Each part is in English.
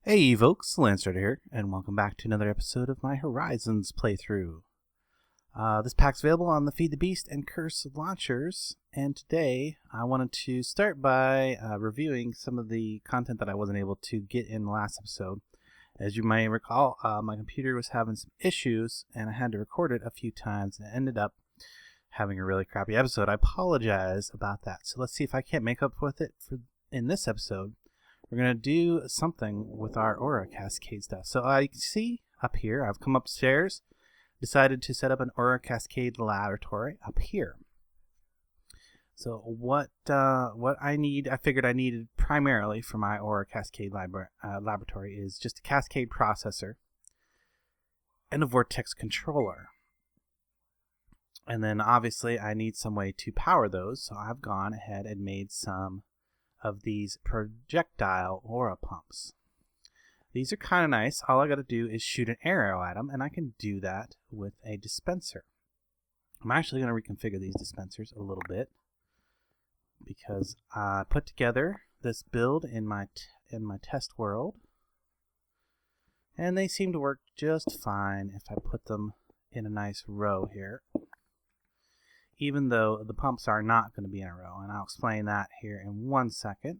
Hey folks, Landstryder here, and welcome back to another episode of my Horizons playthrough. This pack's available on the Feed the Beast and Curse launchers, and today I wanted to start by reviewing some of the content that I wasn't able to get in the last episode. As you may recall, my computer was having some issues, and I had to record it a few times, and it ended up having a really crappy episode. I apologize about that, so let's see if I can't make up with it in this episode. We're going to do something with our aura cascade stuff. So I see up here, I've come upstairs, decided to set up an aura cascade laboratory up here. So what I need, I figured I needed primarily for my aura cascade laboratory is just a cascade processor and a vortex controller. And then obviously I need some way to power those, so I've gone ahead and made some of these projectile aura pumps. These are kind of nice. All I got to do is shoot an arrow at them, and I can do that with a dispenser. I'm actually going to reconfigure these dispensers a little bit because I put together this build in my test world, and they seem to work just fine if I put them in a nice row here, even though the pumps are not going to be in a row, and I'll explain that here in 1 second.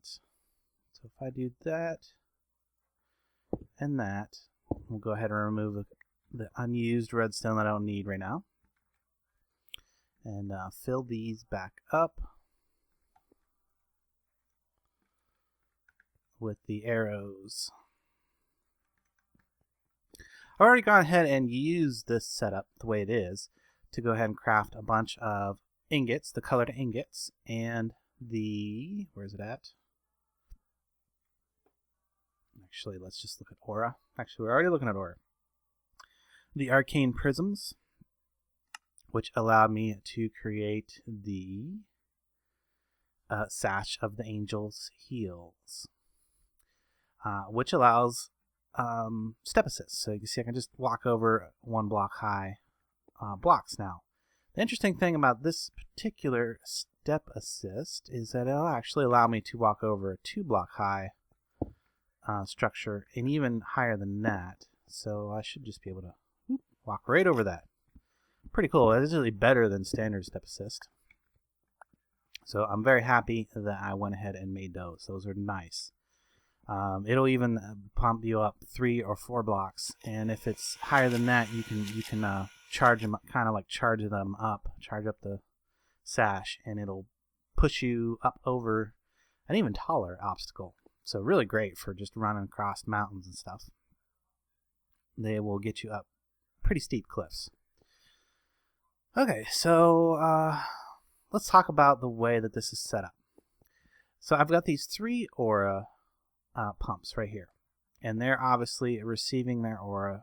So if I do that and that, we'll go ahead and remove the unused redstone that I don't need right now, and fill these back up with the arrows. I've already gone ahead and used this setup the way it is to go ahead and craft a bunch of ingots, the colored ingots, and the, where's it at? Actually, let's just look at aura. Actually, we're already looking at aura. The arcane prisms, which allowed me to create the sash of the angel's heels, which allows step assist. So you can see I can just walk over 1 block high blocks now. The interesting thing about this particular step assist is that it'll actually allow me to walk over a 2 block high structure, and even higher than that. So I should just be able to walk right over that. Pretty cool. It is really better than standard step assist. So I'm very happy that I went ahead and made those. Those are nice. It'll even pump you up 3 or 4 blocks, and if it's higher than that, you can charge them, kind of like charge up the sash, and it'll push you up over an even taller obstacle. So really great for just running across mountains and stuff. They will get you up pretty steep cliffs. Okay, so let's talk about the way that this is set up. So I've got these 3 aura pumps right here, and they're obviously receiving the aura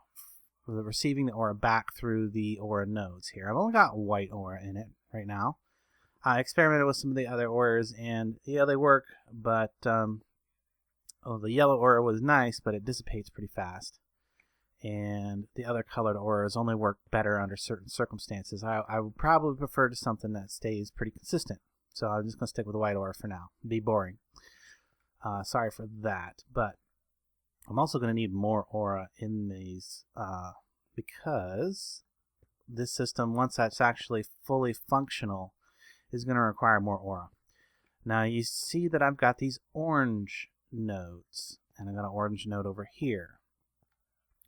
back through the aura nodes here. I've only got white aura in it right now. I experimented with some of the other auras, and yeah, they work, but the yellow aura was nice, but it dissipates pretty fast, and the other colored auras only work better under certain circumstances. I would probably prefer to something that stays pretty consistent, so I'm just going to stick with the white aura for now. It'd be boring. Sorry for that, but I'm also going to need more aura in these because this system, once that's actually fully functional, is going to require more aura. Now you see that I've got these orange nodes, and I've got an orange node over here.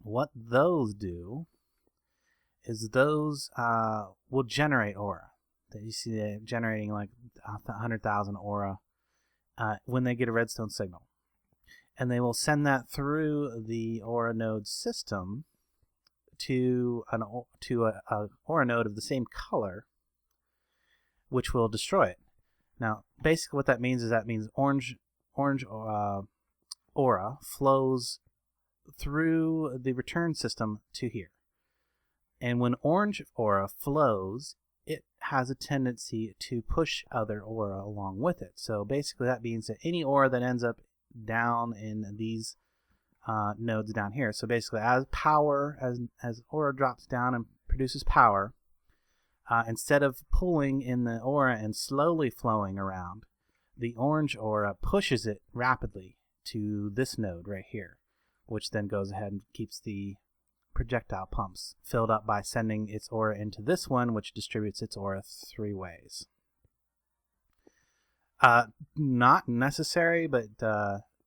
What those do is those will generate aura. That you see they're generating like 100,000 aura when they get a redstone signal. And they will send that through the aura node system to a aura node of the same color, which will destroy it. Now, basically what that means is orange aura flows through the return system to here. And when orange aura flows, it has a tendency to push other aura along with it. So basically that means that any aura that ends up down in these nodes down here, so basically as aura drops down and produces power, instead of pulling in the aura and slowly flowing around, the orange aura pushes it rapidly to this node right here, which then goes ahead and keeps the projectile pumps filled up by sending its aura into this one, which distributes its aura 3 ways. Not necessary, but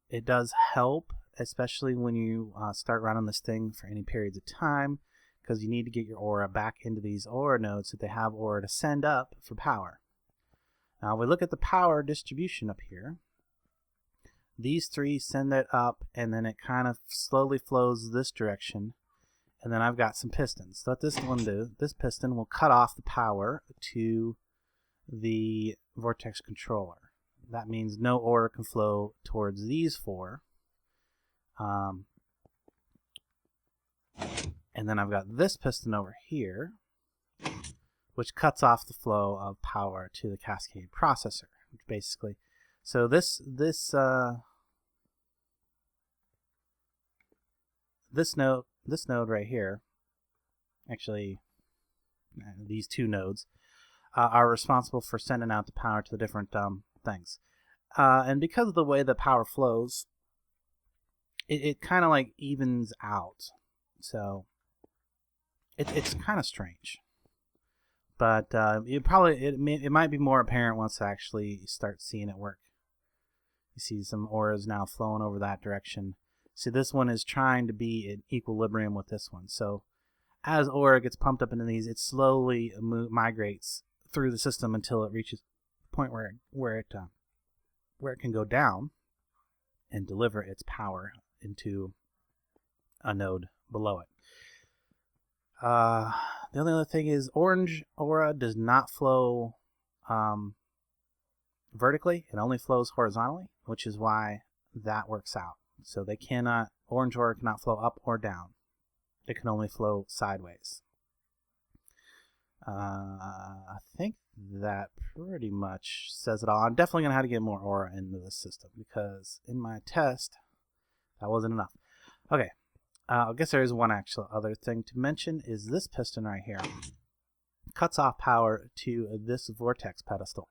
it does help, especially when you start running this thing for any periods of time, because you need to get your aura back into these aura nodes so that they have aura to send up for power. Now, we look at the power distribution up here. These 3 send it up, and then it kind of slowly flows this direction. And then I've got some pistons. So what this one do? This piston will cut off the power to the vortex controller. That means no aura can flow towards these 4. And then I've got this piston over here, which cuts off the flow of power to the cascade processor, basically. So this node right here, actually these 2 nodes, are responsible for sending out the power to the different things. And because of the way the power flows, it kind of like evens out. So it's kind of strange. But it might be more apparent once I actually start seeing it work. You see some auras now flowing over that direction. See, this one is trying to be in equilibrium with this one. So as aura gets pumped up into these, it slowly migrates through the system until it reaches the point where it can go down and deliver its power into a node below it. The only other thing is orange aura does not flow vertically. It only flows horizontally, which is why that works out. So orange aura cannot flow up or down. It can only flow sideways. I think that pretty much says it all. I'm definitely going to have to get more aura into this system, because in my test, that wasn't enough. Okay. I guess there is one actual other thing to mention, is this piston right here cuts off power to this vortex pedestal.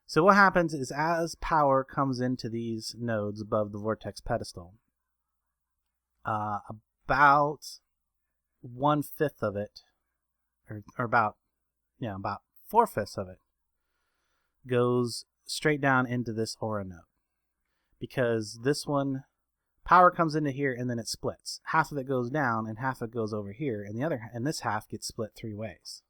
So what happens is, as power comes into these nodes above the vortex pedestal, about 1/5 of it, or about 4/5 of it, goes straight down into this aura node, because this one, power comes into here and then it splits. Half of it goes down and half of it goes over here, and this half gets split 3 ways.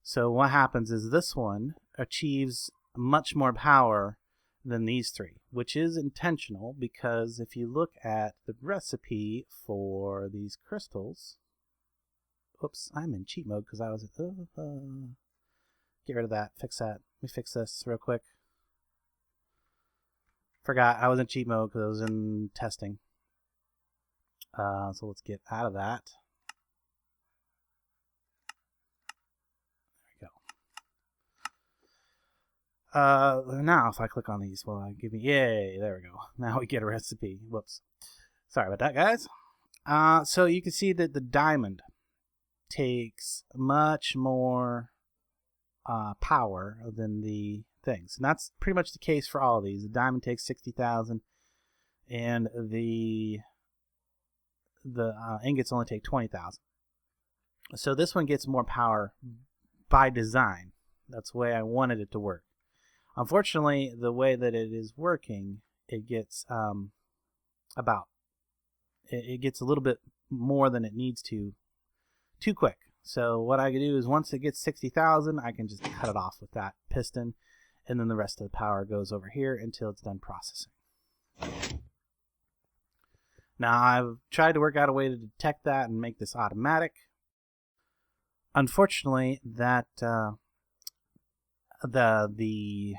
So what happens is this one achieves much more power than these 3, which is intentional, because if you look at the recipe for these crystals, oops, I'm in cheat mode because I was get rid of that, fix that. Let me fix this real quick. Forgot I was in cheat mode because I was in testing. So let's get out of that. There we go. Now if I click on these, well, give me, yay, there we go. Now we get a recipe. Whoops. Sorry about that, guys. So you can see that the diamond takes much more power than the things, and that's pretty much the case for all of these. The diamond takes 60,000, and the ingots only take 20,000. So this one gets more power by design. That's the way I wanted it to work. Unfortunately, the way that it is working, it gets it gets a little bit more than it needs to too quick. So what I can do is, once it gets 60,000, I can just cut it off with that piston, and then the rest of the power goes over here until it's done processing. Now, I've tried to work out a way to detect that and make this automatic. Unfortunately, that the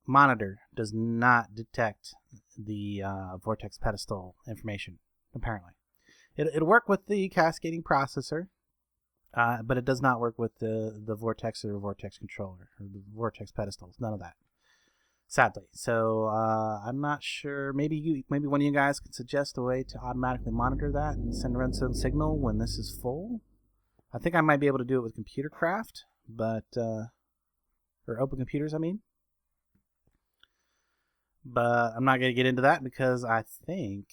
monitor does not detect the vortex pedestal information, apparently. It'll work with the cascading processor, but it does not work with the vortex or vortex controller or the vortex pedestals. None of that, sadly. So I'm not sure. Maybe one of you guys could suggest a way to automatically monitor that and send a redstone signal when this is full. I think I might be able to do it with Computer Craft, but or Open Computers, I mean. But I'm not going to get into that because I think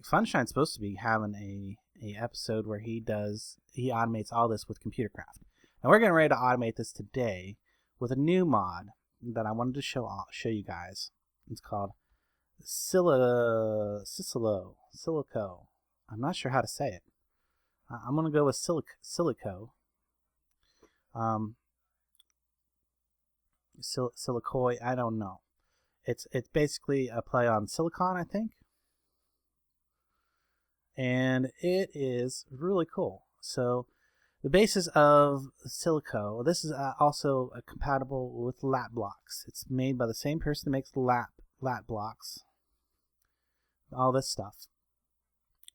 Funshine's supposed to be having a episode where he automates all this with computer craft. And we're getting ready to automate this today with a new mod that I wanted to show you guys. It's called Silico. I'm not sure how to say it. I'm gonna go with Silico. Silicoi. I don't know. It's basically a play on silicon, I think. And it is really cool. So the basis of Silico, this is also compatible with lat blocks. It's made by the same person that makes the lat blocks, all this stuff.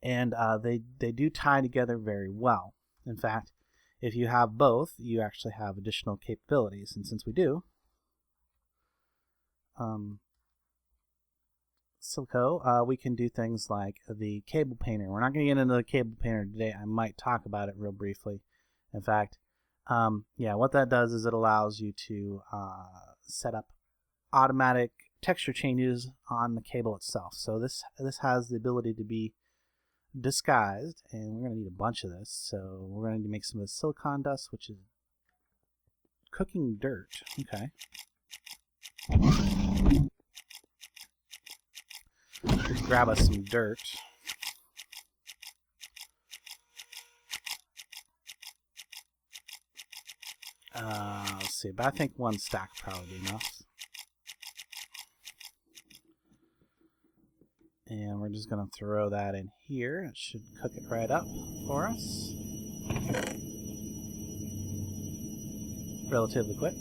And they do tie together very well. In fact, if you have both, you actually have additional capabilities. And since we do, Silico, we can do things like the cable painter. We're not going to get into the cable painter today. I might talk about it real briefly. In fact, yeah, what that does is it allows you to set up automatic texture changes on the cable itself. So this has the ability to be disguised, and we're going to need a bunch of this. So we're going to make some of the silicon dust, which is cooking dirt. Okay. Let's grab us some dirt. Let's see, but I think one stack probably be enough. And we're just going to throw that in here. It should cook it right up for us. Relatively quick.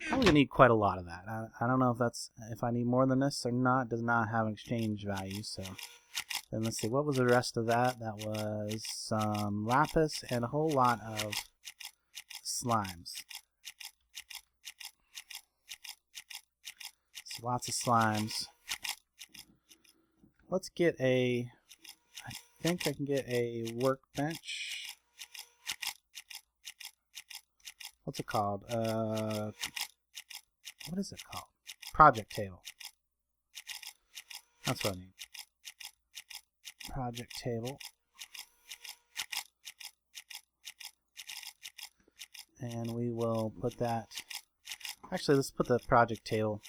I'm going to need quite a lot of that. I don't know if I need more than this or not. It does not have an exchange value. So then let's see, what was the rest of that? That was some lapis and a whole lot of slimes. So lots of slimes. Let's get I think I can get a workbench. What's it called? What is it called? Project table. That's what I need. Project table. And we will put that... Actually, let's put the project table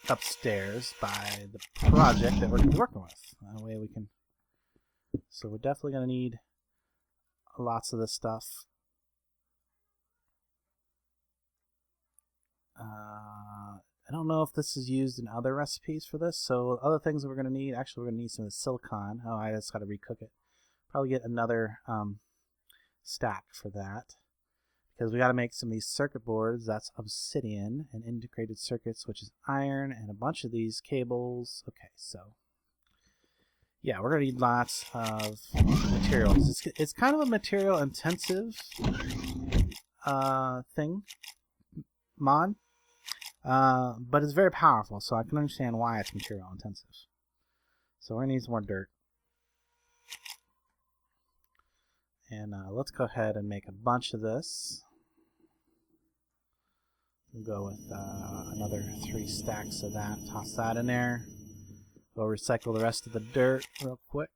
upstairs by the project that we're going to be working with. That way we can... So we're definitely going to need lots of this stuff. I don't know if this is used in other recipes for this, so other things that we're going to need, actually we're going to need some of the silicon. Oh, I just got to recook it. Probably get another stack for that, because we got to make some of these circuit boards. That's obsidian and integrated circuits, which is iron, and a bunch of these cables. Okay, so yeah, we're going to need lots of materials. It's kind of a material intensive mod. But it's very powerful, so I can understand why it's material intensive. So we're going to need some more dirt. And let's go ahead and make a bunch of this. We'll go with another 3 stacks of that. Toss that in there. We'll recycle the rest of the dirt real quick.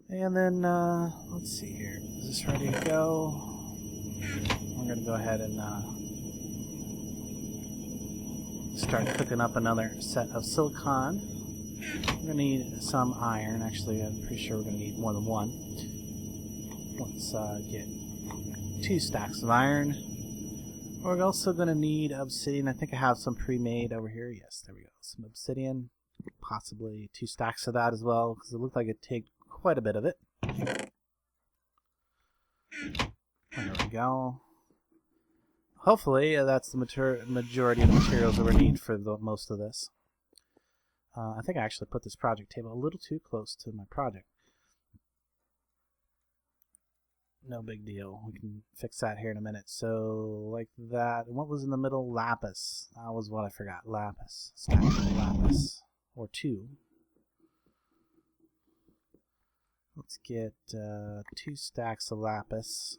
And then, let's see here. Is this ready to go? We're going to go ahead and start cooking up another set of silicon. We're going to need some iron. Actually, I'm pretty sure we're going to need more than one. Let's get 2 stacks of iron. We're also going to need obsidian. I think I have some pre-made over here. Yes, there we go. Some obsidian. Possibly 2 stacks of that as well, because it looked like it'd take quite a bit of it. There we go. Hopefully that's the majority of the materials that we need for most of this. I think I actually put this project table a little too close to my project. No big deal. We can fix that here in a minute. So, like that. And what was in the middle? Lapis. That was what I forgot. Lapis. Stack of lapis. Or 2. Let's get 2 stacks of lapis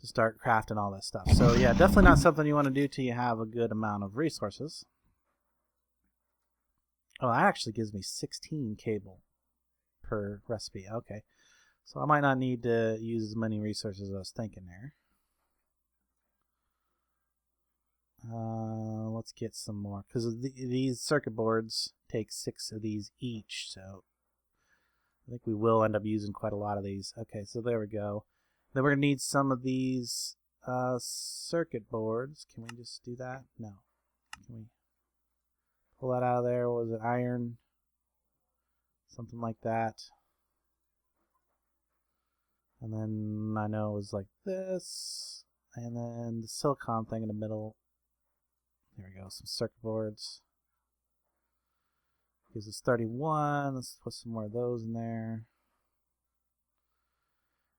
to start crafting all this stuff. So yeah, definitely not something you want to do till you have a good amount of resources. Oh, that actually gives me 16 cable per recipe. Okay, so I might not need to use as many resources as I was thinking there. Let's get some more, because these circuit boards take 6 of these each, so I think we will end up using quite a lot of these. Okay, so there we go. Then we're going to need some of these circuit boards. Can we just do that? No. Can we pull that out of there? Was it iron? Something like that. And then I know it was like this. And then the silicon thing in the middle. There we go, some circuit boards. Gives us 31. Let's put some more of those in there.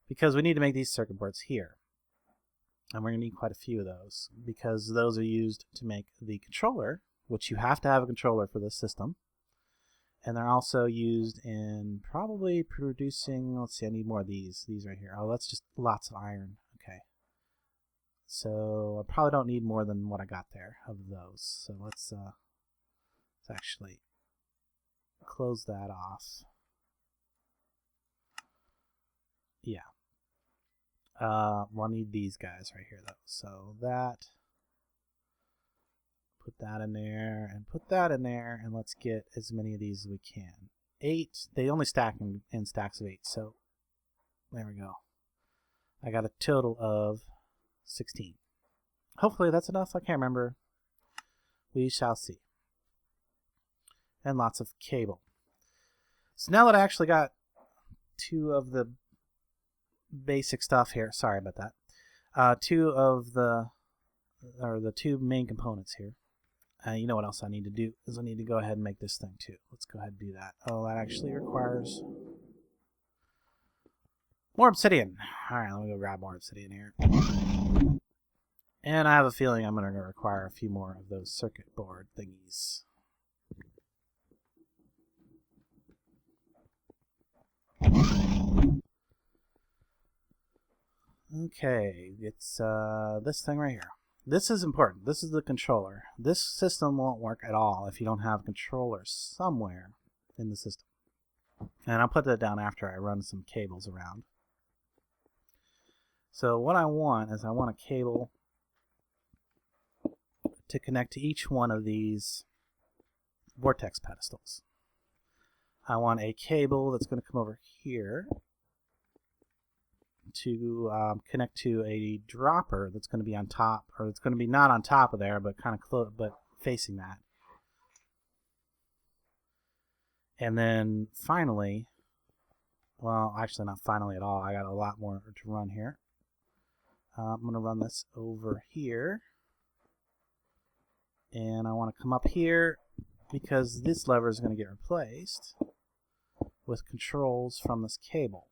Because we need to make these circuit boards here. And we're going to need quite a few of those. Because those are used to make the controller, which you have to have a controller for this system. And they're also used in probably producing, let's see, I need more of these. These right here. Oh, that's just lots of iron. Okay. So I probably don't need more than what I got there of those. So let's actually close that off. Yeah. We'll need these guys right here though. So that, put that in there and put that in there, and let's get as many of these as we can. 8. They only stack in stacks of 8. So there we go. I got a total of 16. Hopefully that's enough. I can't remember. We shall see. And lots of cable. So now that I actually got 2 of the basic stuff here, sorry about that. 2 of the 2 main components here. You know what else I need to do is I need to go ahead and make this thing too. Let's go ahead and do that. Oh, that actually requires more obsidian. Alright, let me go grab more obsidian here. And I have a feeling I'm going to require a few more of those circuit board thingies. Okay, it's this thing right here. This is important. This is the controller. This system won't work at all if you don't have a controller somewhere in the system. And I'll put that down after I run some cables around. So what I want is I want a cable to connect to each one of these vortex pedestals. I want a cable that's going to come over here to connect to a dropper that's going to be on top, or it's going to be not on top of there, but kind of close, but facing that. And then finally, well, actually not finally at all. I got a lot more to run here. I'm going to run this over here. And I want to come up here because this lever is going to get replaced with controls from this cable.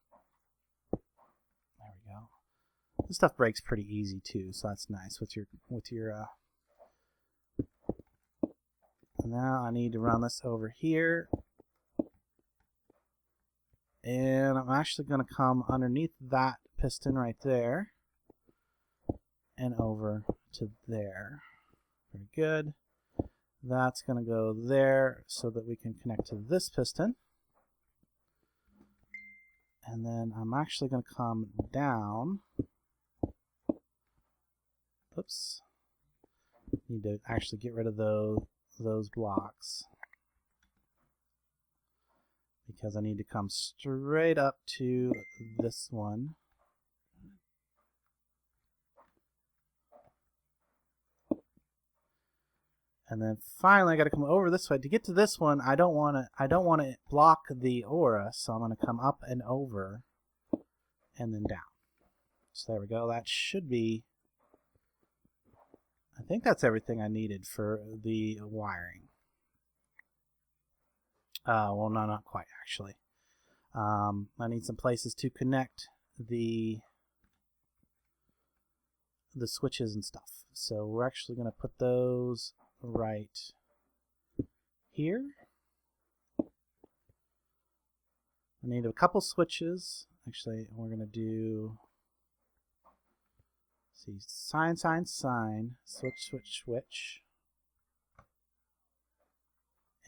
There we go. This stuff breaks pretty easy too, so that's nice with your now I need to run this over here. And I'm actually going to come underneath that piston right there and over to there. Very good. That's going to go there so that we can connect to this piston. And then I'm actually going to come down. Oops. Need to actually get rid of those blocks, because I need to come straight up to this one. And then finally I got to come over this way. To get to this one, I don't want to block the aura, so I'm going to come up and over and then down. So there we go. That should be, I think that's everything I needed for the wiring. Well, no, not quite actually. I need some places to connect the switches and stuff. So we're actually going to put those right here. I need a couple switches. Actually, we're going to do, see, sign, sign, sign, switch, switch, switch.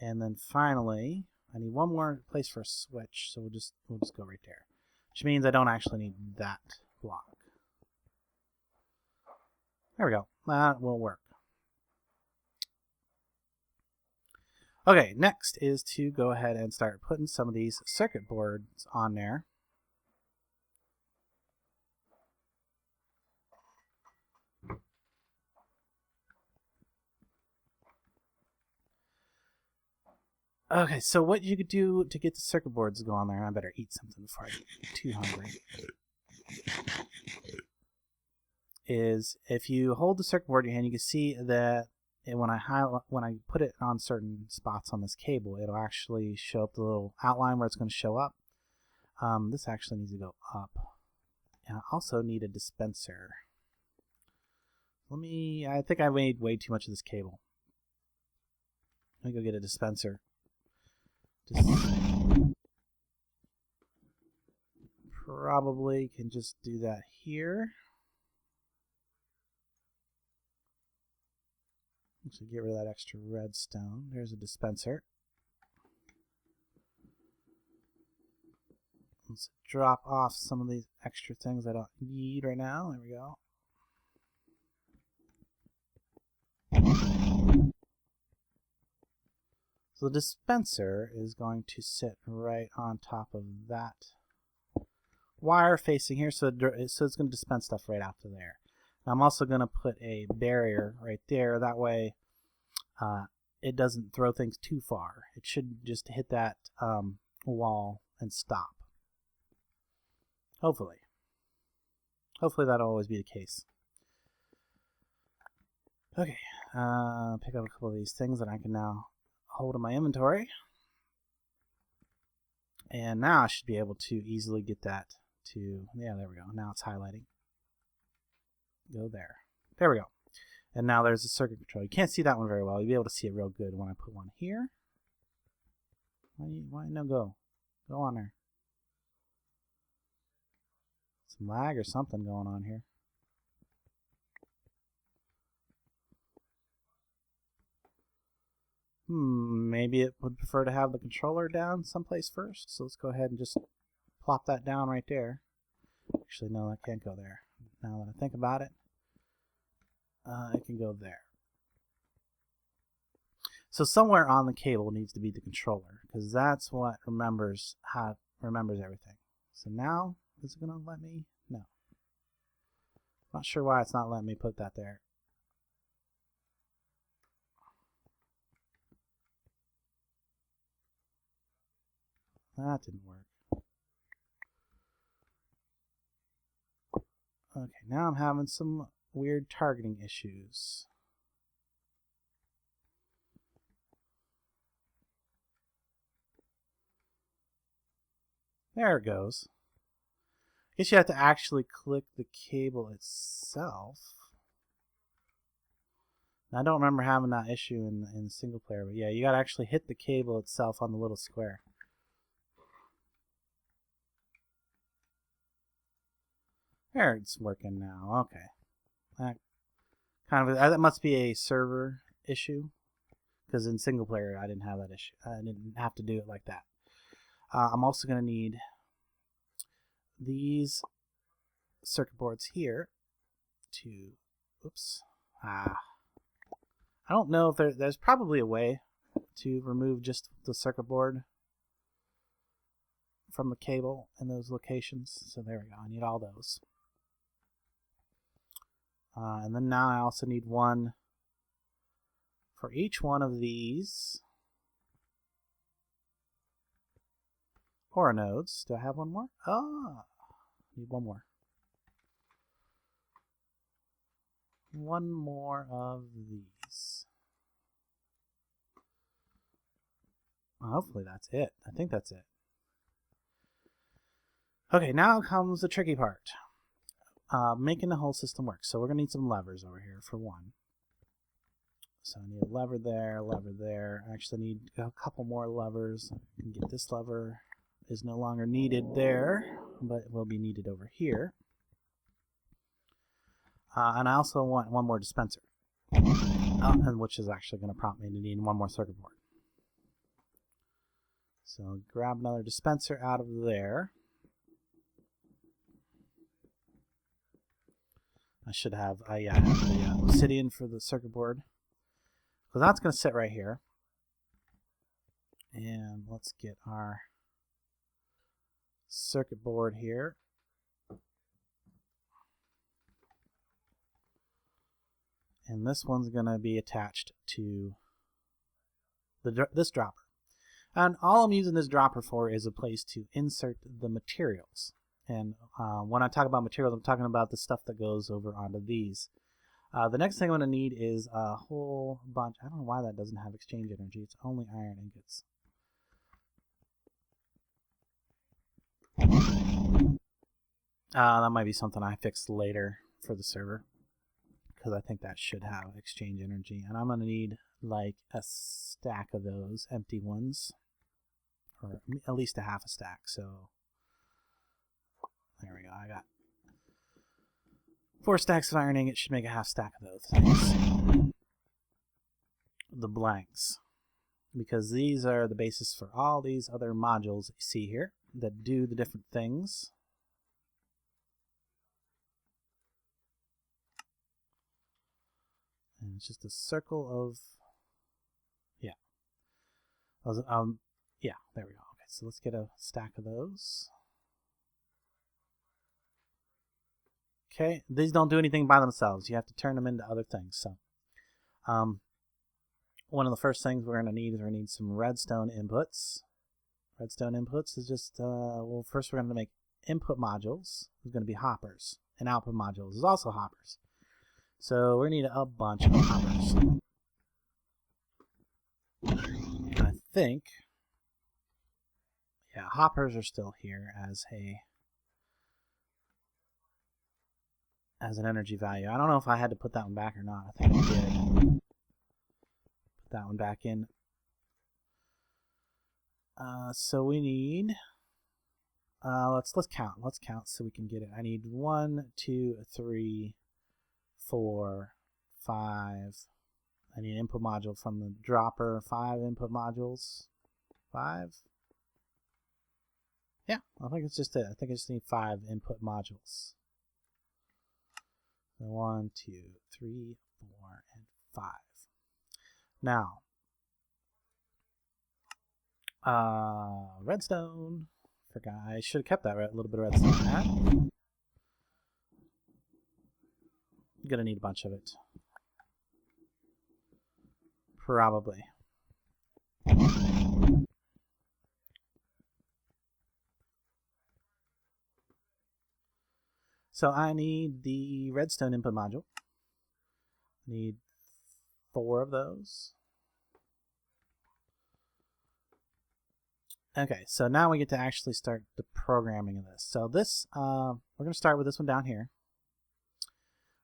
And then finally, I need one more place for a switch, so we'll just go right there. Which means I don't actually need that block. There we go. That will work. Okay, next is to go ahead and start putting some of these circuit boards on there. Okay, so what you could do to get the circuit boards to go on there, I better eat something before I get too hungry, is if you hold the circuit board in your hand, you can see that when I put it on certain spots on this cable, it'll actually show up the little outline where it's going to show up. This actually needs to go up. And I also need a dispenser. I think I made way too much of this cable. Let me go get a dispenser. Probably can just do that here. Actually, get rid of that extra redstone. There's a dispenser. Let's drop off some of these extra things I don't need right now. There we go. So the dispenser is going to sit right on top of that wire facing here, so it's going to dispense stuff right out to there. Now I'm also going to put a barrier right there. That way it doesn't throw things too far. It should just hit that wall and stop. Hopefully. Hopefully that'll always be the case. Okay, pick up a couple of these things that I can now hold in my inventory. And now I should be able to easily get that to, yeah, there we go. Now it's highlighting. Go there. There we go. And now there's a circuit control. You can't see that one very well. You'll be able to see it real good when I put one here. Why no go? Go on there. Some lag or something going on here. Maybe it would prefer to have the controller down someplace first. So let's go ahead and just plop that down right there. Actually, no, that can't go there. Now that I think about it, it can go there. So somewhere on the cable needs to be the controller, because that's what remembers everything. So now, is it going to let me? No. Not sure why it's not letting me put that there. That didn't work. Okay, now I'm having some weird targeting issues. There it goes. I guess you have to actually click the cable itself. Now, I don't remember having that issue in single player, but yeah, you gotta actually hit the cable itself on the little square. There, it's working now. Okay. That must be a server issue, because in single player I didn't have that issue. I didn't have to do it like that. I'm also going to need these circuit boards here to, oops. I don't know if there's probably a way to remove just the circuit board from the cable in those locations. So there we go. I need all those. And then now I also need one for each one of these Aura nodes. Do I have one more? Ah, need one more. One more of these. Hopefully that's it. I think that's it. Okay, now comes the tricky part. Making the whole system work. So we're going to need some levers over here for one. So I need a lever there, lever there. I actually need a couple more levers. I can get this lever. is no longer needed there, but it will be needed over here. And I also want one more dispenser, which is actually going to prompt me to need one more circuit board. So grab another dispenser out of there. I should have the obsidian for the circuit board. So that's going to sit right here. And let's get our circuit board here. And this one's going to be attached to this dropper. And all I'm using this dropper for is a place to insert the materials. And when I talk about materials, I'm talking about the stuff that goes over onto these. The next thing I'm going to need is a whole bunch. I don't know why that doesn't have exchange energy. It's only iron ingots. That might be something I fix later for the server, because I think that should have exchange energy. And I'm going to need like a stack of those empty ones, or at least a half a stack. So there we go. I got 4 stacks of iron ingots. Should make a half stack of those things. The blanks, because these are the basis for all these other modules that you see here that do the different things. And it's just a circle of, yeah, there we go. Okay, so let's get a stack of those. Okay, these don't do anything by themselves. You have to turn them into other things. So, one of the first things we're going to need is some redstone inputs. Redstone inputs is just, well, first we're going to make input modules. There's going to be hoppers, and output modules is also hoppers. So we're going to need a bunch of hoppers. I think, yeah, hoppers are still here as an energy value. I don't know if I had to put that one back or not. I think I did. Put that one back in. So we need, let's count. Let's count so we can get it. I need 1, 2, 3, 4, 5. I need an input module from the dropper. 5 input modules. 5. Yeah, I think it's just it. I think I just need 5 input modules. 1, 2, 3, 4, and 5. Now, redstone. Forgot. I should have kept that little bit of redstone. I'm gonna need a bunch of it. Probably. So I need the redstone input module. I need 4 of those. Okay, so now we get to actually start the programming of this. So this, we're going to start with this one down here.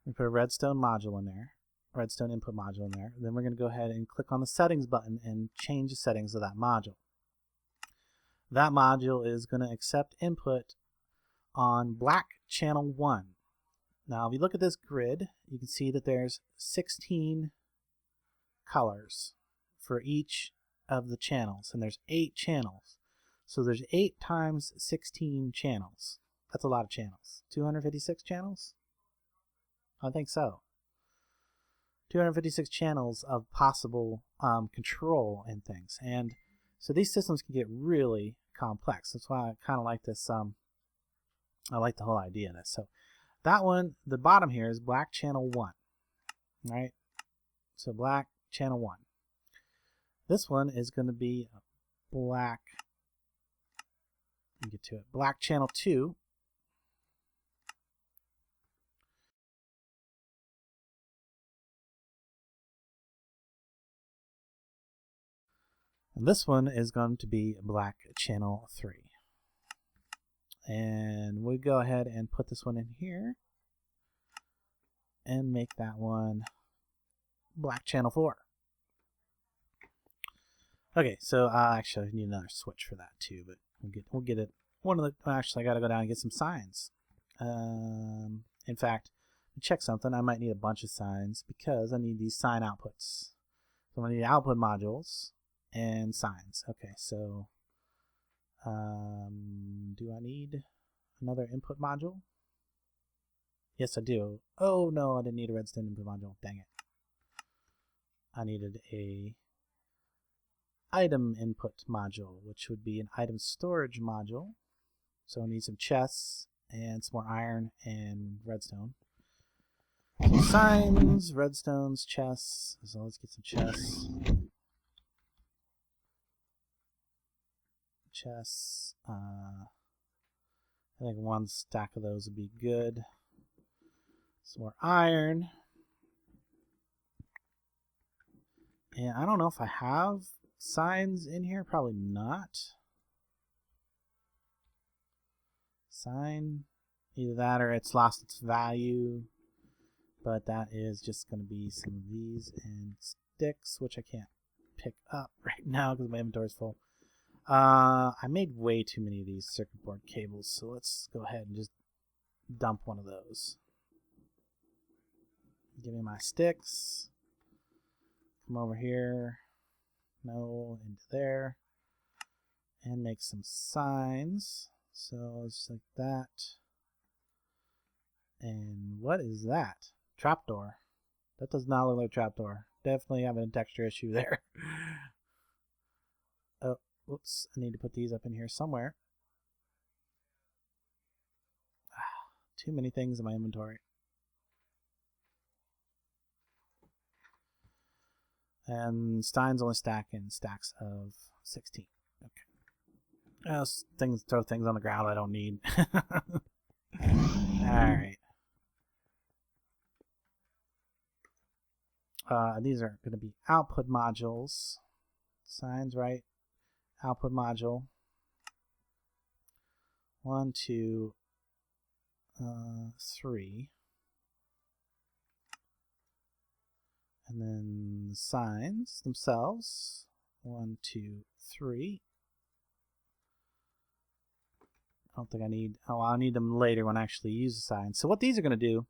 We put a redstone module in there, redstone input module in there. Then we're going to go ahead and click on the settings button and change the settings of that module. That module is going to accept input on black channel 1. Now if you look at this grid, you can see that there's 16 colors for each of the channels, and there's 8 channels. So there's 8 times 16 channels. That's a lot of channels. 256 channels? I think so. 256 channels of possible control and things. And so these systems can get really complex. That's why I kind of like this. I like the whole idea of this. So that one, the bottom here is black channel 1. Right? So black channel 1. This one is going to be black, let me get to it, black channel 2. And this one is going to be black channel 3. And we go ahead and put this one in here and make that one black channel 4. Okay, so actually I need another switch for that too, but We'll get it. Actually, I gotta go down and get some signs. In fact, to check something, I might need a bunch of signs because I need these sign outputs. So I need output modules and signs. Okay, so do I need another input module? Yes, I do. Oh no, I didn't need a redstone input module. Dang it. I needed a item input module, which would be an item storage module. So I need some chests and some more iron and redstone. So signs, redstones, chests. So let's get some chests. Chests. I think one stack of those would be good. Some more iron. And I don't know if I have signs in here. Probably not. Sign. Either that or it's lost its value. But that is just going to be some of these and sticks, which I can't pick up right now because my inventory is full. I made way too many of these circuit board cables, so let's go ahead and just dump one of those. Give me my sticks. Come over here. No, into there. And make some signs. So it's like that. And what is that? Trapdoor. That does not look like a trapdoor. Definitely having a texture issue there. Oh, whoops. I need to put these up in here somewhere. Too many things in my inventory. And Stein's only stack in stacks of 16. Okay. Throw things on the ground I don't need. Alright. These are going to be output modules. Signs, right? Output module. 1, 2, 3. And then the signs themselves. 1, 2, 3. I don't think I need... Oh, I'll need them later when I actually use the signs. So what these are going to do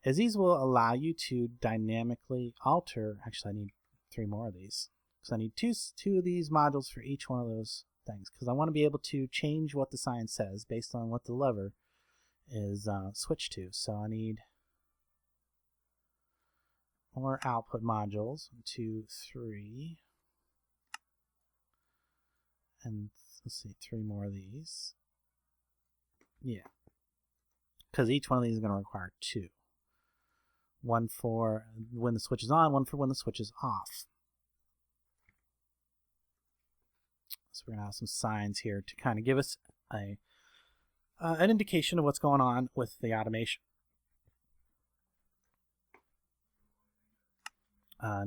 is these will allow you to dynamically alter... Actually, I need 3 more of these. Because I need two of these modules for each one of those things. Because I want to be able to change what the sign says based on what the lever is switched to. So I need more output modules. 1, 2, 3. And let's see, 3 more of these. Yeah. Because each one of these is going to require 2. 1 for when the switch is on, 1 for when the switch is off. So we're going to have some signs here to kind of give us an indication of what's going on with the automation.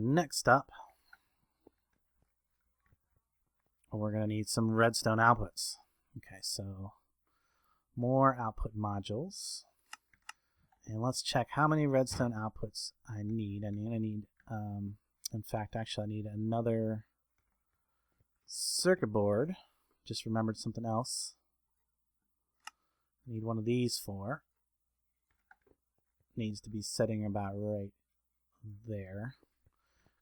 Next up, we're going to need some redstone outputs. Okay, so more output modules. And let's check how many redstone outputs I need. In fact, actually, I need another circuit board. Just remembered something else. I need one of these for. Needs to be sitting about right there.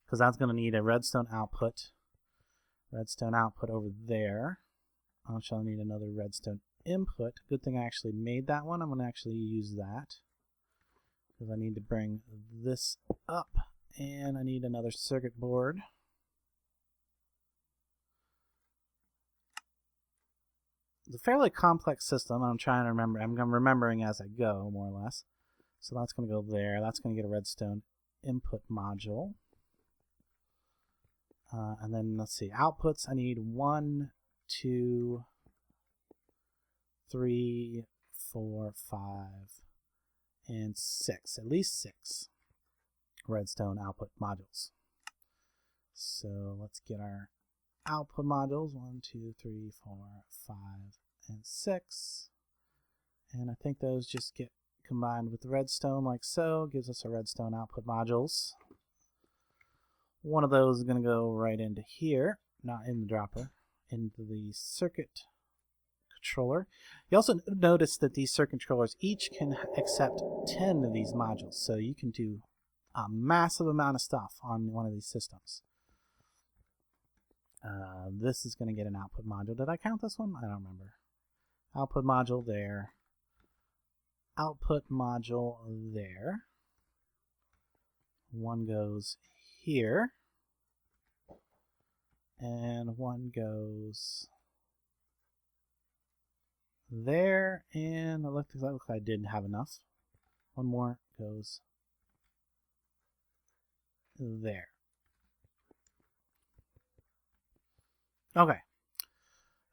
Because that's going to need a redstone output. Redstone output over there. Actually, I need another redstone input. Good thing I actually made that one. I'm going to actually use that. Because I need to bring this up. And I need another circuit board. It's a fairly complex system. I'm trying to remember. I'm remembering as I go, more or less. So that's going to go there. That's going to get a redstone input module. And then let's see, outputs. I need 1, 2, 3, 4, 5, and 6. At least 6 redstone output modules. So let's get our output modules. 1, 2, 3, 4, 5, and 6. And I think those just get combined with the redstone like so. Gives us a redstone output modules. One of those is going to go right into here, not in the dropper, into the circuit controller. You also notice that these circuit controllers each can accept 10 of these modules, so you can do a massive amount of stuff on one of these systems. This is going to get an output module. Did I count this one? I don't remember. Output module there. Output module there. One goes here. And one goes there. And it looks like I didn't have enough. One more goes there. Okay.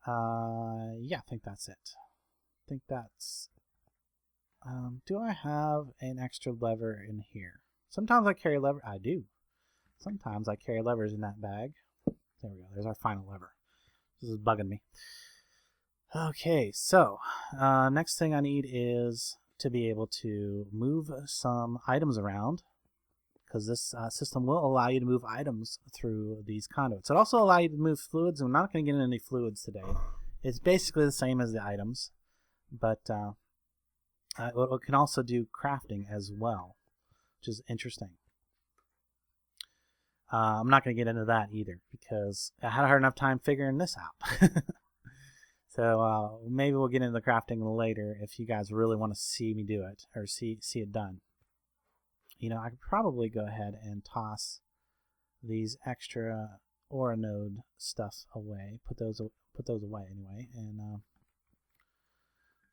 Yeah, I think that's it. I think that's... do I have an extra lever in here? Sometimes I carry lever. I do. Sometimes I carry levers in that bag. There we go. There's our final lever. This is bugging me. Okay, so next thing I need is to be able to move some items around, because this system will allow you to move items through these conduits. It also allows you to move fluids, and we're not going to get into any fluids today. It's basically the same as the items, but it can also do crafting as well, which is interesting. I'm not going to get into that either, because I had a hard enough time figuring this out. So maybe we'll get into the crafting later if you guys really want to see me do it, or see it done. You know, I could probably go ahead and toss these extra aura node stuff away. Put those away anyway. And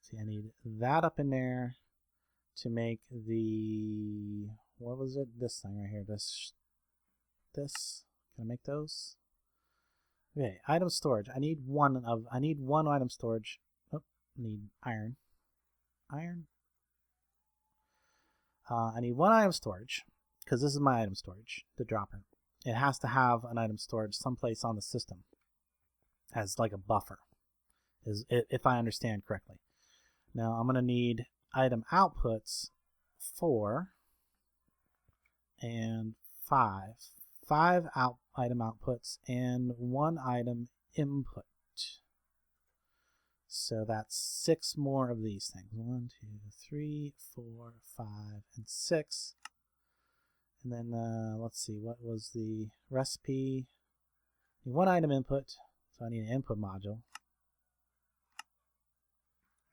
see, I need that up in there to make the, what was it? This thing right here. This. Can I make those? Okay, item storage. I need one item storage. Oh, need iron. I need one item storage, because this is my item storage, the dropper. It has to have an item storage someplace on the system as like a buffer, if I understand correctly. Now I'm going to need item outputs 4 and 5. 5 item outputs and 1 item input. So that's 6 more of these things. 1, 2, 3, 4, 5, and 6. And then let's see, what was the recipe? 1 item input, so I need an input module.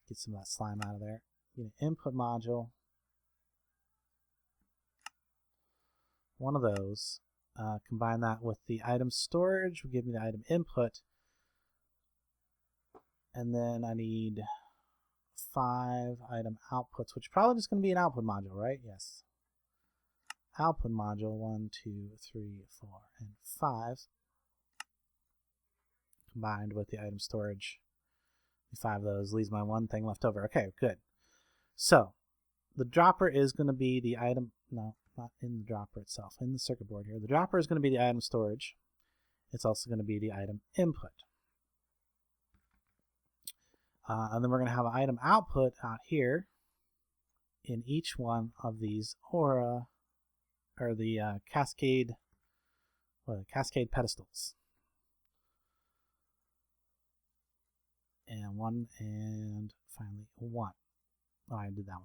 Get some of that slime out of there. Need an input module. One of those. Combine that with the item storage will give me the item input. And then I need 5 item outputs, which is probably just going to be an output module, right? Yes. Output module 1, 2, 3, 4, and 5. Combined with the item storage. 5 of those leaves my one thing left over. Okay, good. So the dropper is going to be the item. No, not in the dropper itself. In the circuit board here, the dropper is going to be the item storage. It's also going to be the item input. And then we're going to have an item output out here in each one of these aura, or the cascade pedestals. And 1, and finally 1. Oh, I did that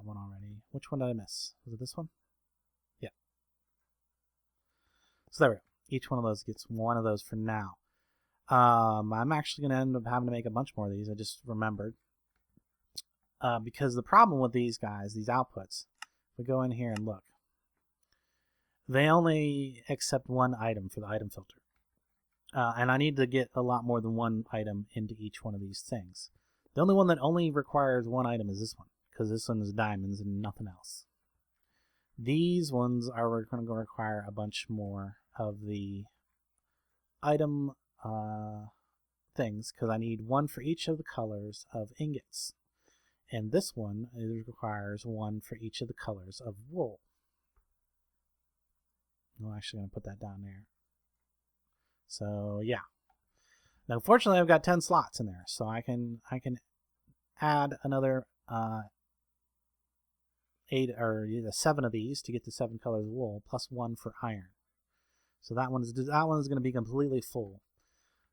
one already. Which one did I miss? Was it this one? Yeah. So there we go. Each one of those gets one of those for now. I'm actually going to end up having to make a bunch more of these. I just remembered. Because the problem with these guys, these outputs, we go in here and look. They only accept 1 item for the item filter. And I need to get a lot more than 1 item into each one of these things. The only one that only requires 1 item is this one, because this one is diamonds and nothing else. These ones are going to require a bunch more of the item things, because I need 1 for each of the colors of ingots. And this one requires 1 for each of the colors of wool. I'm actually going to put that down there. So yeah. Now fortunately I've got 10 slots in there, so I can add another 8 or 7 of these to get the 7 colors of wool, plus 1 for iron. So that one is going to be completely full.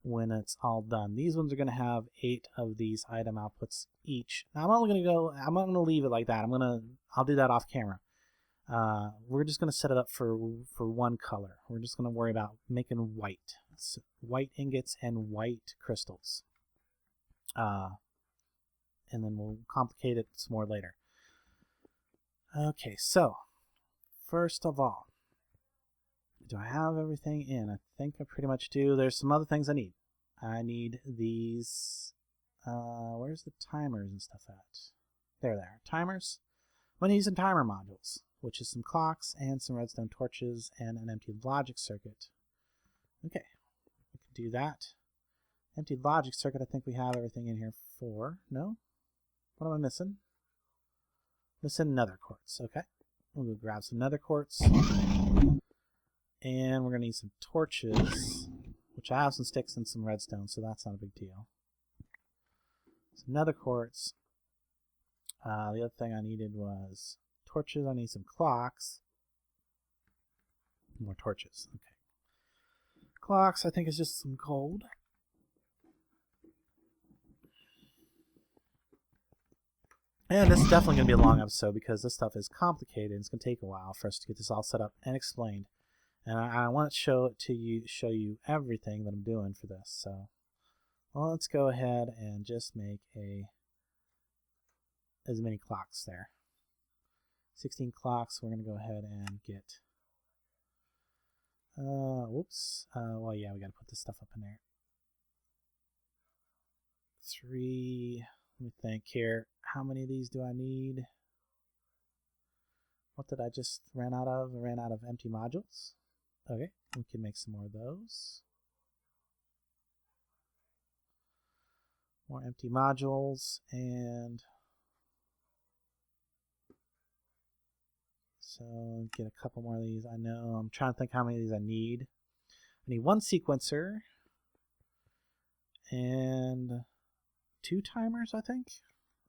when it's all done. These ones are going to have 8 of these item outputs each. Now I'm not going to leave it like that. I'll do that off camera. We're just going to set it up for one color. We're just going to worry about making white. So white ingots and white crystals. And then we'll complicate it some more later. Okay, so first of all, do I have everything in? I think I pretty much do. There's some other things I need. I need these, where's the timers and stuff at? There they are. Timers. I'm going to use some timer modules, which is some clocks and some redstone torches and an empty logic circuit. Okay, we can do that. Empty logic circuit, I think we have everything in here for. No? What am I missing? Missing nether quartz. Okay. We'll go grab some nether quartz. And we're going to need some torches, which I have some sticks and some redstone, so that's not a big deal. Some nether quartz. The other thing I needed was torches. I need some clocks. More torches. Okay. Clocks, I think, is just some gold. And this is definitely going to be a long episode because this stuff is complicated. It's going to take a while for us to get this all set up and explained. And I want to show you everything that I'm doing for this. So, well, let's go ahead and just make as many clocks there. 16 clocks. We're going to go ahead and get. Whoops. Well, yeah, we got to put this stuff up in there. 3. Let me think here. How many of these do I need? What did I just ran out of? I ran out of empty modules. Okay, we can make some more of those. More empty modules, and so get a couple more of these. I know, I'm trying to think how many of these I need. I need 1 sequencer and 2 timers, I think.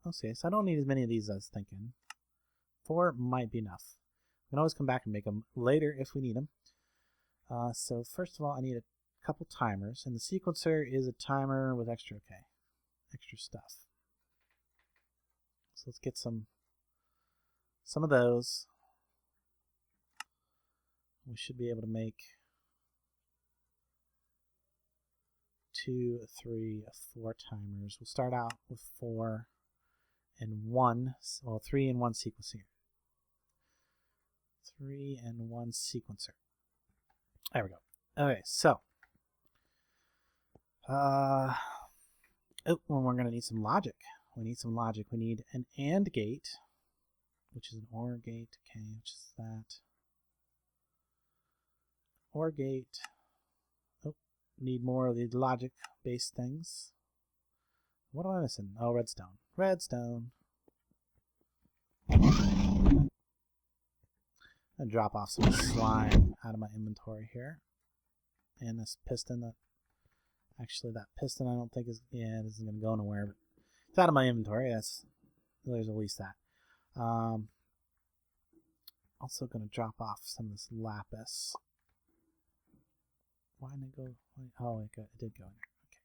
Okay, so I don't need as many of these as I was thinking. 4 might be enough. We can always come back and make them later if we need them. So first of all, I need a couple timers, and the sequencer is a timer with extra stuff. So let's get some of those. We should be able to make 2, 3, 4 timers. We'll start out with 4 and 1, well, 3 and 1 sequencer. 3 and 1 sequencer. There we go. Okay, so well, we're going to need some logic. We need some logic. We need an AND gate, which is an OR gate. Okay, which is that. OR gate. Oh, need more of the logic-based things. What am I missing? Oh, redstone. Redstone. And drop off some slime out of my inventory here. And this piston that piston I don't think is, yeah, this isn't going to go nowhere, but it's out of my inventory. There's at least that. Also going to drop off some of this lapis. Why didn't it go? Oh, it did go in there. Okay.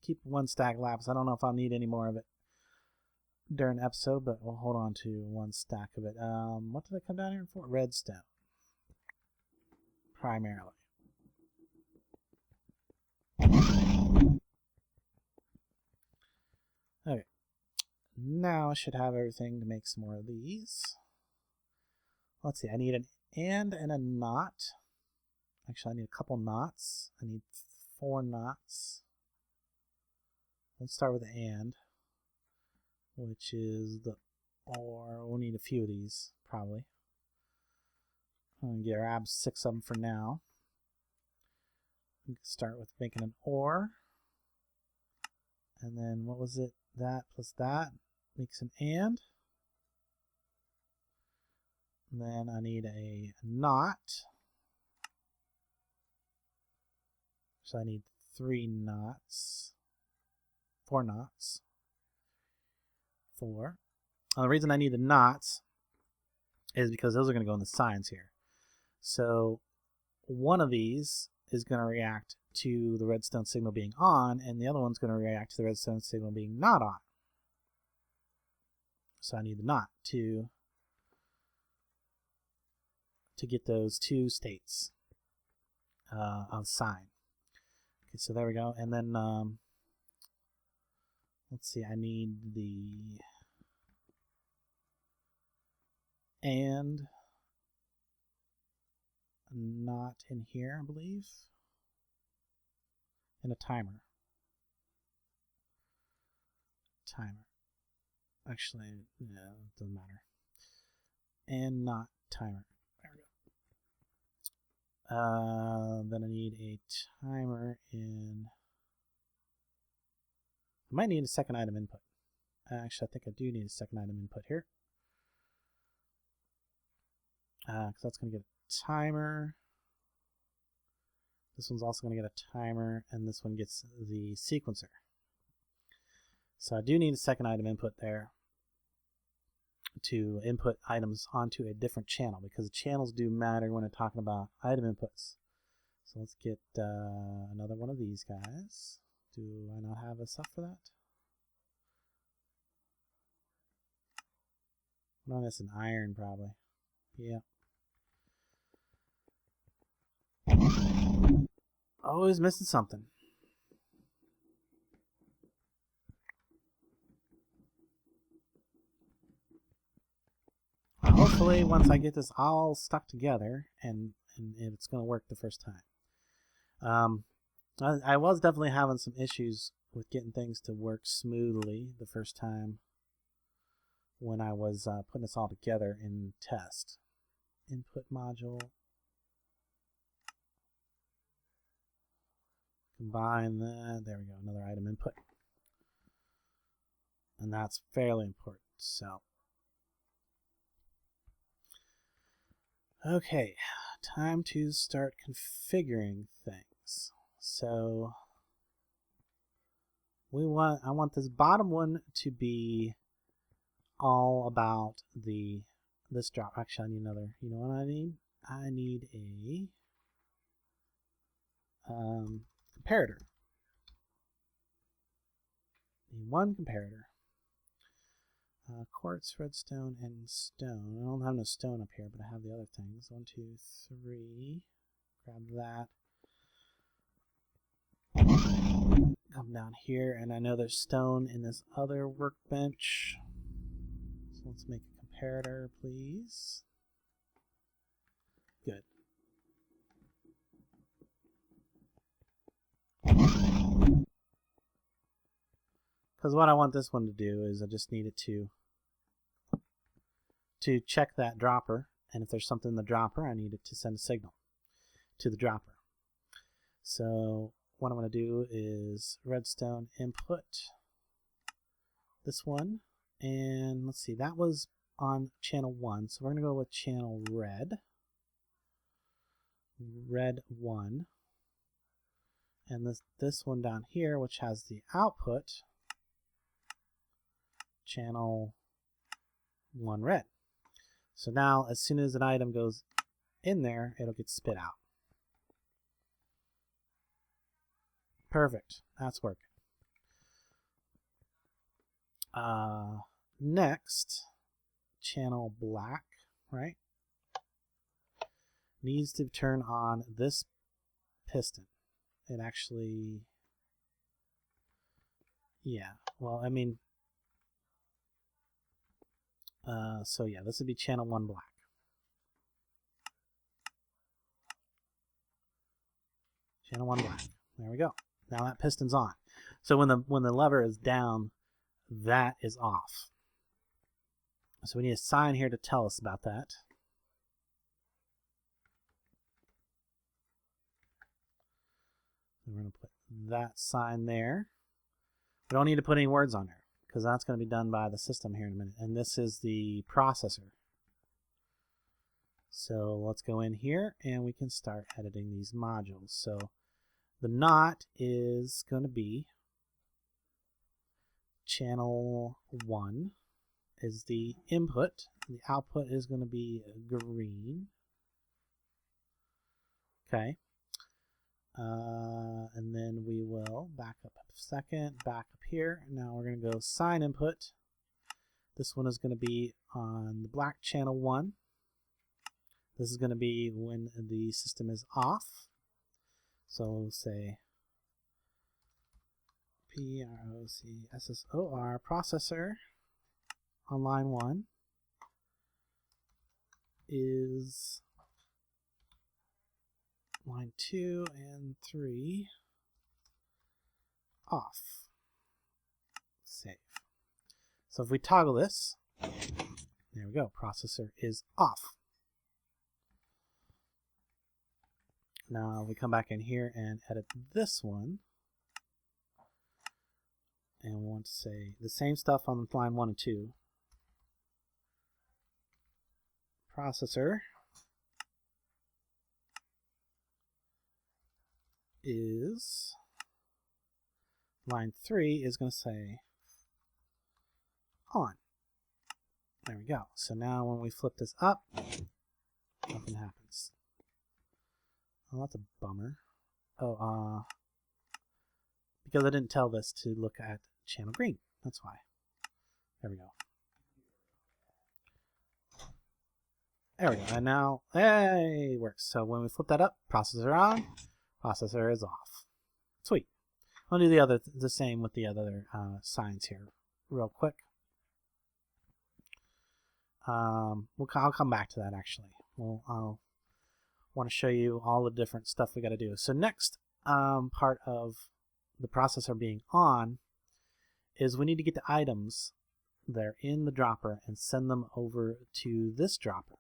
Keep 1 stack lapis. I don't know if I'll need any more of it during the episode, but we'll hold on to 1 stack of it. What did I come down here for? Redstone. Primarily. Okay. Now I should have everything to make some more of these. Let's see. I need an AND and a NOT. Actually, I need a couple knots. I need 4 knots. Let's start with the AND, which is the OR. We'll need a few of these, probably. I'm going to grab 6 of them for now. We can start with making an OR. And then what was it? That plus that makes an AND. And then I need a NOT. So I need 3 knots. 4 knots. 4. The reason I need the knots is because those are going to go in the signs here. So one of these is going to react to the redstone signal being on, and the other one's going to react to the redstone signal being not on. So I need the not to get those two states of sign. Okay, so there we go. And then let's see, I need the and not in here, I believe, and a timer. Actually, yeah, it doesn't matter. And not timer. There we go. Then I need a timer in. I might need a second item input. Actually, I think I do need a second item input here. Because that's going to get a timer. This one's also going to get a timer, and this one gets the sequencer. So I do need a second item input there to input items onto a different channel, because the channels do matter when I'm talking about item inputs. So let's get another one of these guys. Do I not have a stuff for that? No, that's an iron probably. Yeah. Always missing something. Hopefully, once I get this all stuck together, and it's going to work the first time. I was definitely having some issues with getting things to work smoothly the first time when I was putting this all together in test. Input module. Combine that. There we go. Another item input. And that's fairly important. So, okay, time to start configuring things. So I want this bottom one to be all about this drop. Actually, I need another. You know what I need? I need a comparator. Need one comparator. Quartz, redstone, and stone. I don't have no stone up here, but I have the other things. 1, 2, 3. Grab that. Come down here, and I know there's stone in this other workbench. So let's make a comparator, please. Good. Because what I want this one to do is I just need it to check that dropper, and if there's something in the dropper, I need it to send a signal to the dropper. So what I'm going to do is redstone input this one, and let's see, that was on channel 1, so we're going to go with channel red 1, and this one down here, which has the output, channel 1 red. So now as soon as an item goes in there, it'll get spit out. Perfect. That's working. Next, channel black, right? Needs to turn on this piston. It actually, yeah, well, I mean, so yeah, this would be channel 1 black. Channel 1 black. There we go. Now that piston's on. So when the lever is down, that is off. So we need a sign here to tell us about that. We're going to put that sign there. We don't need to put any words on there, because that's going to be done by the system here in a minute. And this is the processor. So let's go in here and we can start editing these modules. So the not is going to be channel 1 is the input. The output is going to be green. Okay. And then we will back up a second, back up here. Now we're going to go sign input. This one is going to be on the black channel 1. This is going to be when the system is off. So we'll say PROCSSOR processor on line 1 is line 2 and 3 off. Save. So if we toggle this, there we go, processor is off. Now we come back in here and edit this one. And we want to say the same stuff on line 1 and 2. Processor is, line 3 is going to say on. There we go. So now when we flip this up, nothing happens. Oh, that's a bummer. Oh, because I didn't tell this to look at channel green. That's why. There we go. There we go. And now, hey, it works. So when we flip that up, processor on, processor is off. Sweet. I'll do the same with the other signs here real quick. I'll come back to that actually. I'll want to show you all the different stuff we got to do. So next part of the processor being on is we need to get the items that are in the dropper and send them over to this dropper.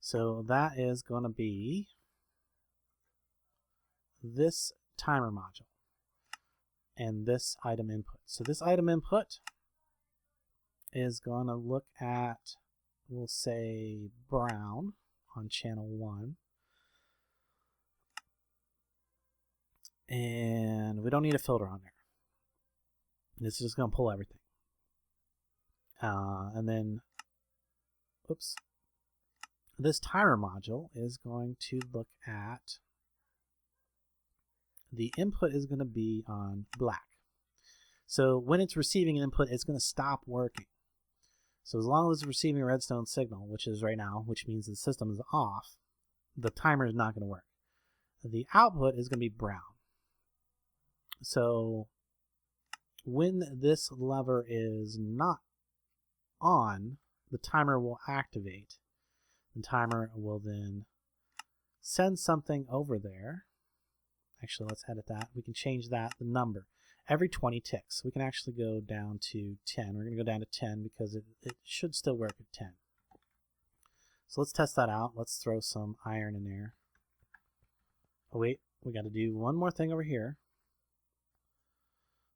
So that is going to be this timer module and this item input. So this item input is going to look at, we'll say, brown on channel 1. And we don't need a filter on there. This is just going to pull everything. And then, oops, this timer module is going to look at, the input is going to be on black. So when it's receiving an input, it's going to stop working. So as long as it's receiving a redstone signal, which is right now, which means the system is off, the timer is not going to work. The output is going to be brown. So when this lever is not on, the timer will activate. The timer will then send something over there. Actually, let's edit that. We can change that, the number, every 20 ticks. We can actually go down to 10. We're going to go down to 10 because it should still work at 10. So let's test that out. Let's throw some iron in there. Oh wait, we got to do one more thing over here.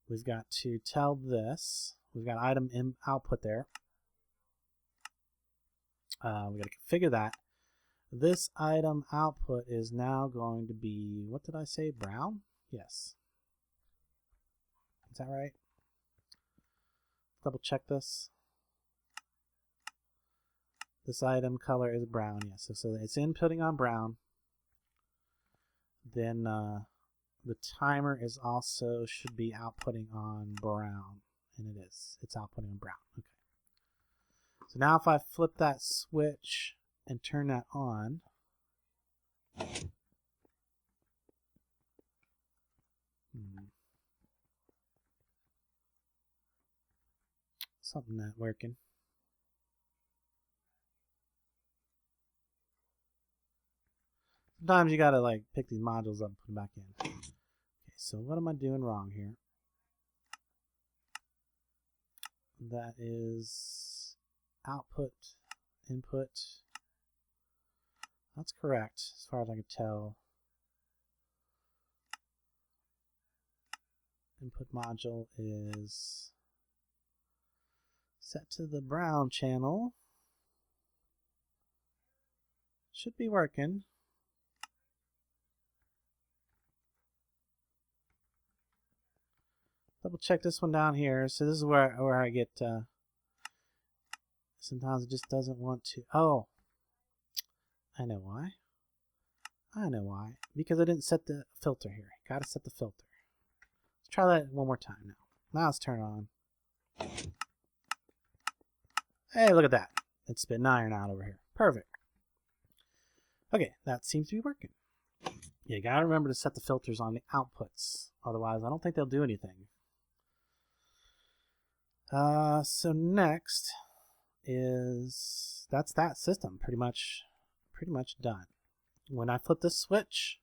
We've got to tell this. We've got item output there. We got to configure that. This item output is now going to be, what did I say, brown? Yes. Is that right? Double check this. This item color is brown, yes. So it's inputting on brown. Then the timer is also should be outputting on brown, and it is. It's outputting on brown. Okay. So now if I flip that switch and turn that on, something not working. Sometimes you gotta like pick these modules up and put them back in. Okay, so what am I doing wrong here? That is output, input. That's correct as far as I can tell. Input module is set to the brown channel. Should be working. Double check this one down here. So this is where I get, sometimes it just doesn't want to. Oh, I know why. I know why. Because I didn't set the filter here. Gotta set the filter. Let's try that one more time now. Now let's turn it on. Hey, look at that. It's spitting iron out over here. Perfect. Okay, that seems to be working. You gotta remember to set the filters on the outputs. Otherwise, I don't think they'll do anything. So next is that's that system pretty much done. When I flip this switch,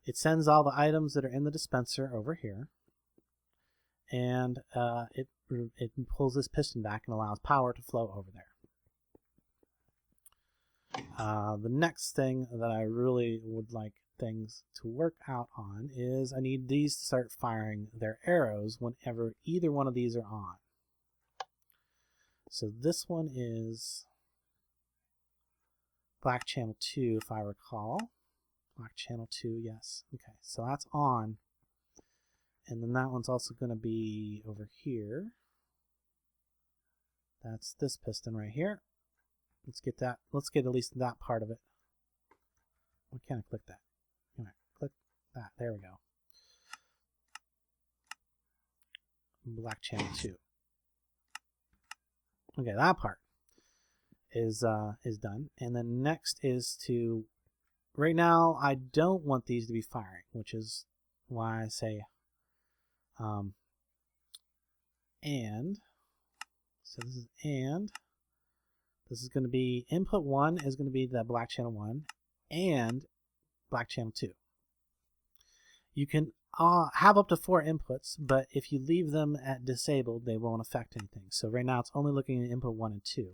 it sends all the items that are in the dispenser over here, and it pulls this piston back and allows power to flow over there. The next thing that I really would like things to work out on is I need these to start firing their arrows whenever either one of these are on. So this one is black channel 2, if I recall. Black channel 2, yes. Okay, so that's on. And then that one's also going to be over here. That's this piston right here. Let's get that. Let's get at least that part of it. Why can't I click that? All right, click that. There we go. Black channel 2. Okay, that part is done. And then next is to, right now I don't want these to be firing, which is why I say and. So this is and. This is going to be input 1 is going to be the black channel 1 and black channel 2. You can have up to 4 inputs, but if you leave them at disabled, they won't affect anything. So right now it's only looking at input 1 and 2.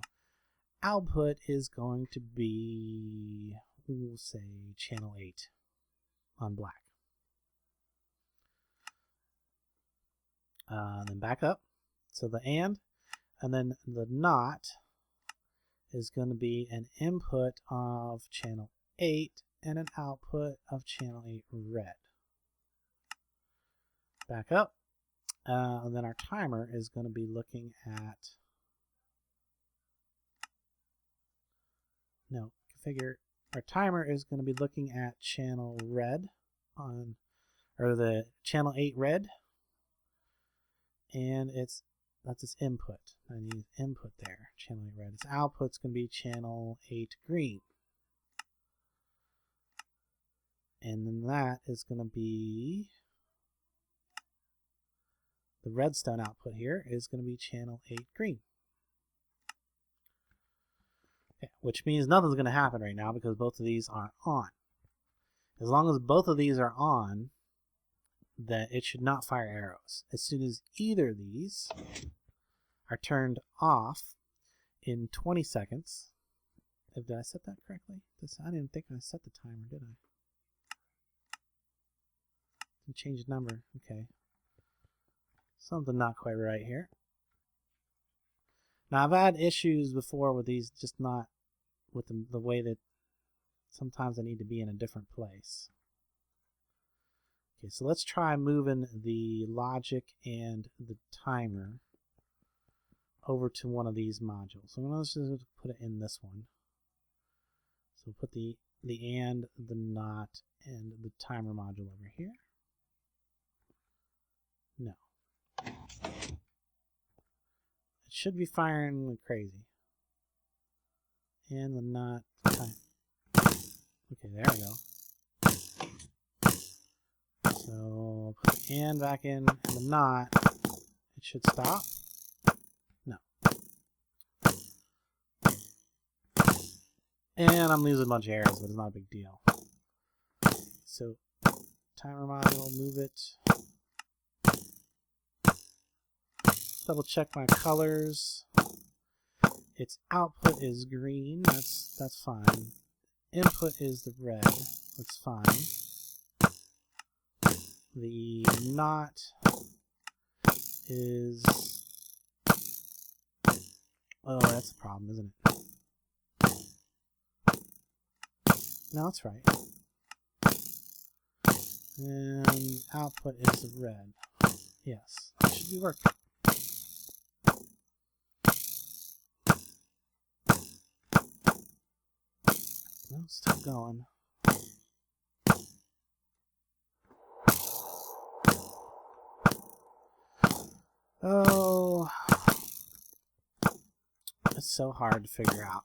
Output is going to be, we'll say, channel 8 on black. Then back up. So the and then the not is going to be an input of channel 8 and an output of channel 8 red. Back up. And then our timer is going to be looking at, no, configure, our timer is going to be looking at channel red on, or the channel 8 red, and that's its input. I need input there, channel 8 red. Its output's going to be channel 8 green. And then that is going to be, the redstone output here is going to be channel 8 green. Okay, which means nothing's going to happen right now because both of these aren't on. As long as both of these are on, then it should not fire arrows. As soon as either of these are turned off in 20 seconds, did I set that correctly? I didn't think I set the timer, did I? Didn't change the number. Okay. Something not quite right here. Now I've had issues before with these, just not with the way that sometimes I need to be in a different place. Okay, so let's try moving the logic and the timer over to one of these modules. So let's just put it in this one. So put the and, the not, and the timer module over here. No. It should be firing like crazy. And the not time. Okay, there we go. So put the and back in, and the not. It should stop. No. And I'm losing a bunch of arrows, but it's not a big deal. So timer module, move it. Double check my colors. Its output is green. That's fine. Input is the red. That's fine. The not is, oh, that's the problem, isn't it? No, that's right. And output is the red. Yes, that should be working. No, still going. Oh, it's so hard to figure out.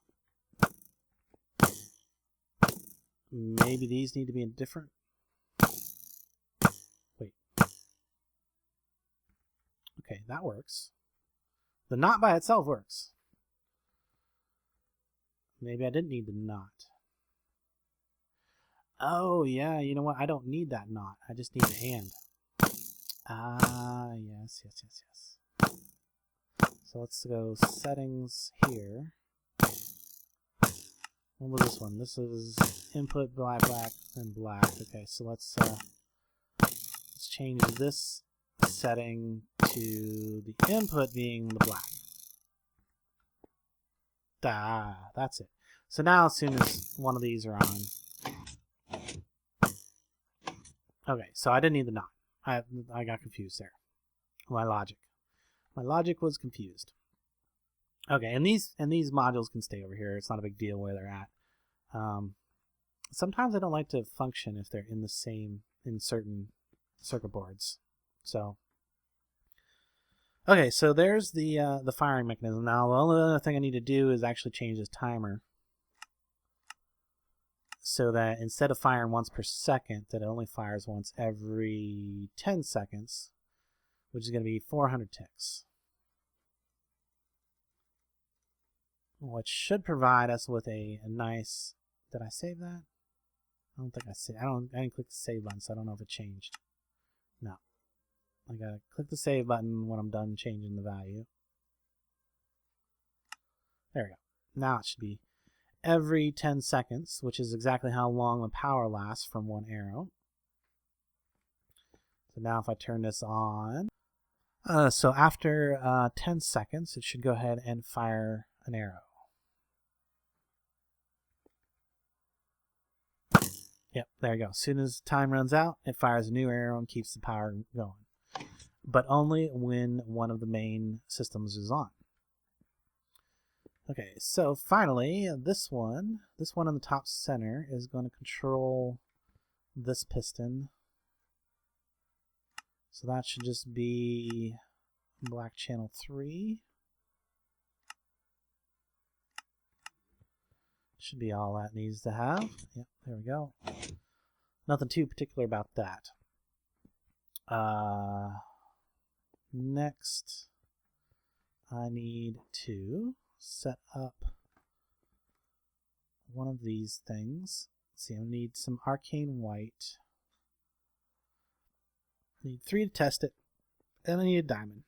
Maybe these need to be in different. Wait. Okay, that works. The knot by itself works. Maybe I didn't need the knot. Oh, yeah, you know what? I don't need that knot. I just need a hand. Ah, yes. So let's go settings here. What was this one? This is input black, and black. Okay, so let's change this setting to the input being the black. That's it. So now as soon as one of these are on. Okay, so I didn't need the knot. I got confused there. My logic was confused. Okay, and these modules can stay over here. It's not a big deal where they're at. Sometimes I don't like to function if they're in certain circuit boards. So okay, so there's the firing mechanism. Now the only other thing I need to do is actually change this timer so that instead of firing once per second, that it only fires once every 10 seconds, which is going to be 400 ticks. Which should provide us with a nice. Did I save that? I don't think I saved. I didn't click the save button, so I don't know if it changed. No. I gotta click the save button when I'm done changing the value. There we go. Now it should be every 10 seconds, which is exactly how long the power lasts from one arrow. So now if I turn this on, so after 10 seconds, it should go ahead and fire an arrow. Yep, there you go. As soon as time runs out, it fires a new arrow and keeps the power going. But only when one of the main systems is on. Okay, so finally, this one in the top center is going to control this piston. So that should just be black channel 3. Should be all that needs to have. Yep, there we go. Nothing too particular about that. Next, I need to set up one of these things. Let's see, I need some arcane white. I need 3 to test it, and I need a diamond.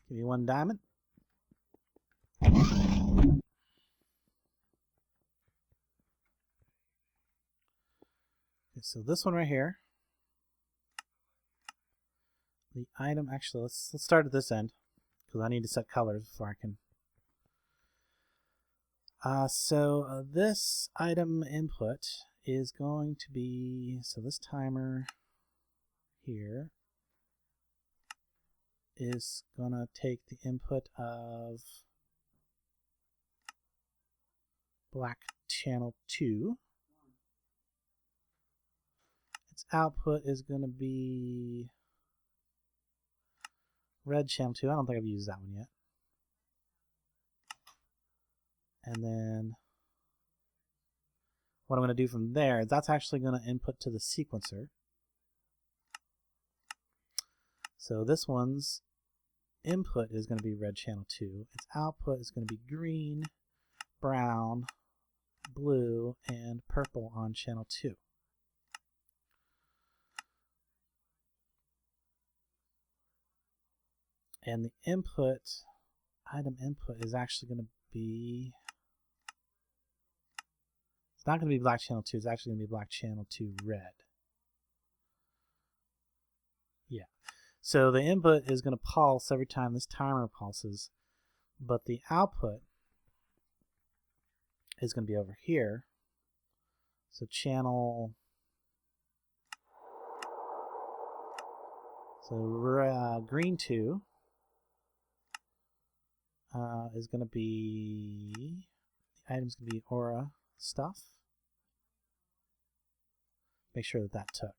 Give me 1 diamond. Okay, so this one right here. The item, actually, let's start at this end, because I need to set colors before I can. So this item input is going to be, so this timer here is going to take the input of black channel 2. Its output is going to be red channel 2. I don't think I've used that one yet. And then what I'm going to do from there, that's actually going to input to the sequencer. So this one's input is going to be red channel 2. Its output is going to be green, brown, blue, and purple on channel 2. And the input, item input, is actually going to be, it's not going to be black channel 2, it's actually going to be black channel 2 red. Yeah. So the input is going to pulse every time this timer pulses, but the output is going to be over here. So channel, so green 2 is going to be, the item's going to be aura stuff. Make sure that that took.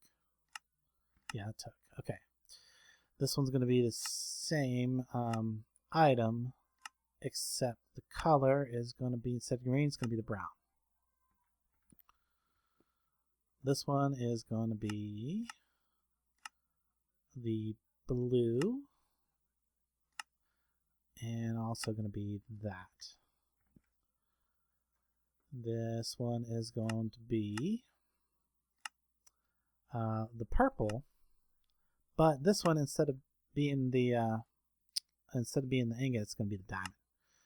Yeah, it took. Okay. This one's going to be the same item, except the color is going to be, instead of green, it's going to be the brown. This one is going to be the blue, and also going to be that. This one is going to be the purple, but this one, instead of being the ingot, it's going to be the diamond,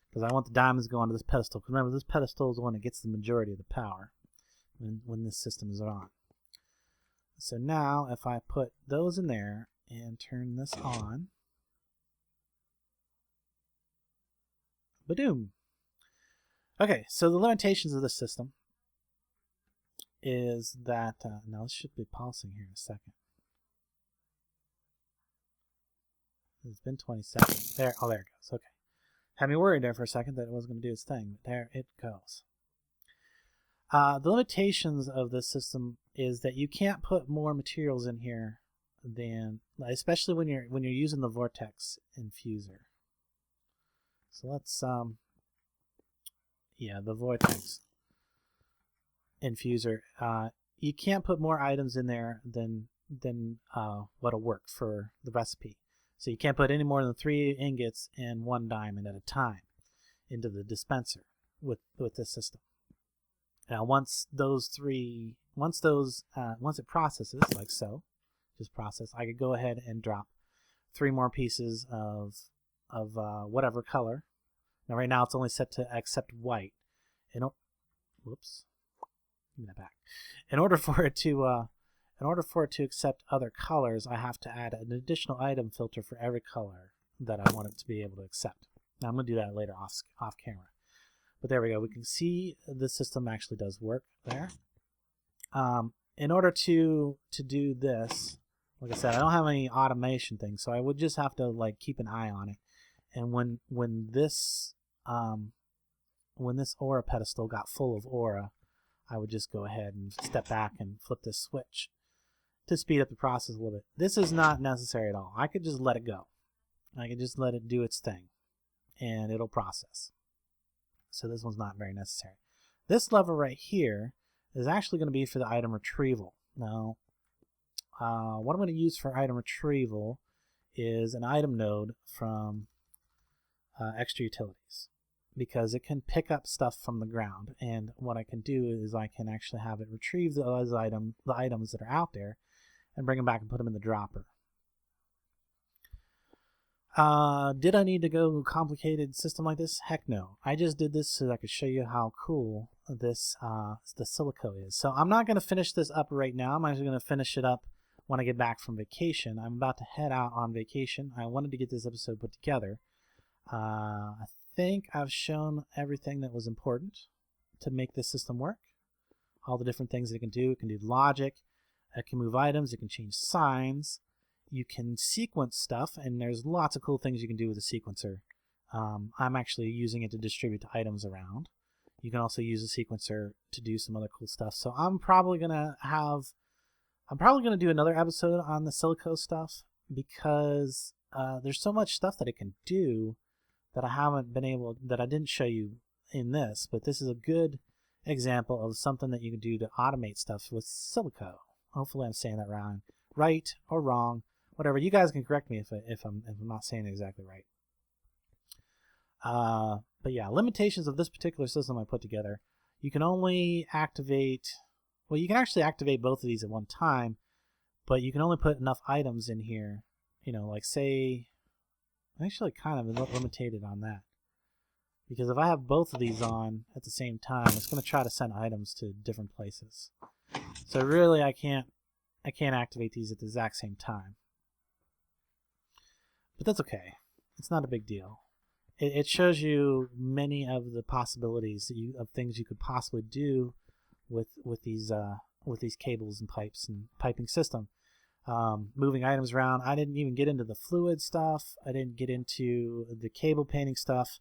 because I want the diamonds to go onto this pedestal. Because remember, this pedestal is the one that gets the majority of the power when this system is on. So now, if I put those in there and turn this on, badoom. Okay, so the limitations of this system is that, now this should be pausing here in a second. It's been 20 seconds. There, oh, there it goes. Okay. Had me worried there for a second that it wasn't going to do its thing, but there it goes. The limitations of this system is that you can't put more materials in here than, especially when you're using the vortex infuser. So let's yeah, the vortex infuser. You can't put more items in there than what'll work for the recipe. So you can't put any more than 3 ingots and 1 diamond at a time into the dispenser with this system. Now once it processes, like so, just process, I could go ahead and drop 3 more pieces of whatever color. Now right now it's only set to accept white. Whoops, give me that back. In order for it to accept other colors, I have to add an additional item filter for every color that I want it to be able to accept. Now I'm going to do that later off camera. But there we go. We can see the system actually does work there. In order to do this, like I said, I don't have any automation thing, so I would just have to like keep an eye on it. And when this aura pedestal got full of aura, I would just go ahead and step back and flip this switch to speed up the process a little bit. This is not necessary at all. I could just let it go. I could just let it do its thing, and it'll process. So this one's not very necessary. This lever right here is actually going to be for the item retrieval. Now, what I'm going to use for item retrieval is an item node from extra utilities, because it can pick up stuff from the ground, and what I can do is I can actually have it retrieve the items that are out there and bring them back and put them in the dropper. Did I need to go complicated system like this? Heck no. I just did this so that I could show you how cool this the Silicio is. So I'm not going to finish this up right now. I'm actually going to finish it up when I get back from vacation. I'm about to head out on vacation. I wanted to get this episode put together. I think I've shown everything that was important to make this system work. All the different things it can do. It can do logic. It can move items. It can change signs. You can sequence stuff, and there's lots of cool things you can do with a sequencer. I'm actually using it to distribute the items around. You can also use a sequencer to do some other cool stuff. So I'm probably gonna do another episode on the Silicio stuff, because there's so much stuff that it can do that I didn't show you in this, but this is a good example of something that you can do to automate stuff with Silicio. Hopefully I'm saying that right or wrong, whatever. You guys can correct me if I'm not saying it exactly right. But yeah, limitations of this particular system I put together. You can only activate, well, you can actually activate both of these at one time, but you can only put enough items in here, like say, I'm actually kind of limited on that, because if I have both of these on at the same time, it's going to try to send items to different places. So really I can't activate these at the exact same time. But that's okay. It's not a big deal. It shows you many of the possibilities of things you could possibly do with these cables and pipes and piping system. Moving items around. I didn't even get into the fluid stuff. I didn't get into the cable painting stuff.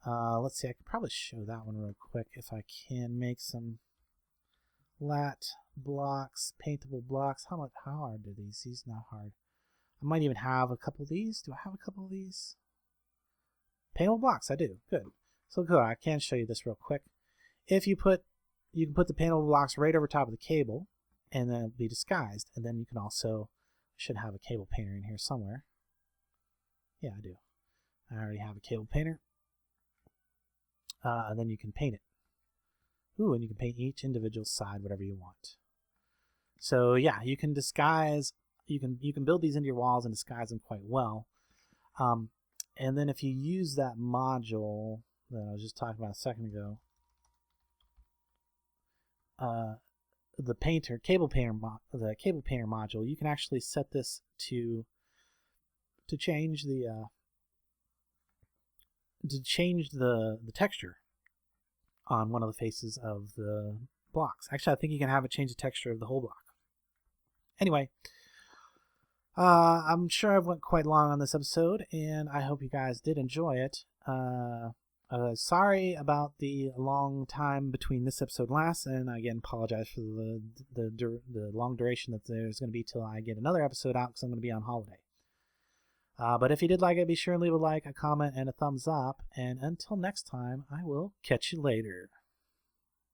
Let's see, I could probably show that one real quick if I can make some Flat blocks, paintable blocks. How hard are these? These not hard. I might even have a couple of these. Do I have a couple of these? Paintable blocks, I do. Good. So good. I can show you this real quick. If you can put the paintable blocks right over top of the cable, and then it'll be disguised. And then you can also, should have a cable painter in here somewhere. Yeah, I do. I already have a cable painter. And then you can paint it. Ooh, and you can paint each individual side whatever you want. So yeah, you can disguise. You can build these into your walls and disguise them quite well. And then if you use that module that I was just talking about a second ago, the cable painter module, you can actually set this to change the texture on one of the faces of the blocks. Actually, I think you can have it change the texture of the whole block. Anyway, I'm sure I've went quite long on this episode, and I hope you guys did enjoy it. Sorry about the long time between this episode and last, and I again apologize for the long duration that there's going to be till I get another episode out, because I'm going to be on holiday. But if you did like it, be sure and leave a like, a comment, and a thumbs up. And until next time, I will catch you later.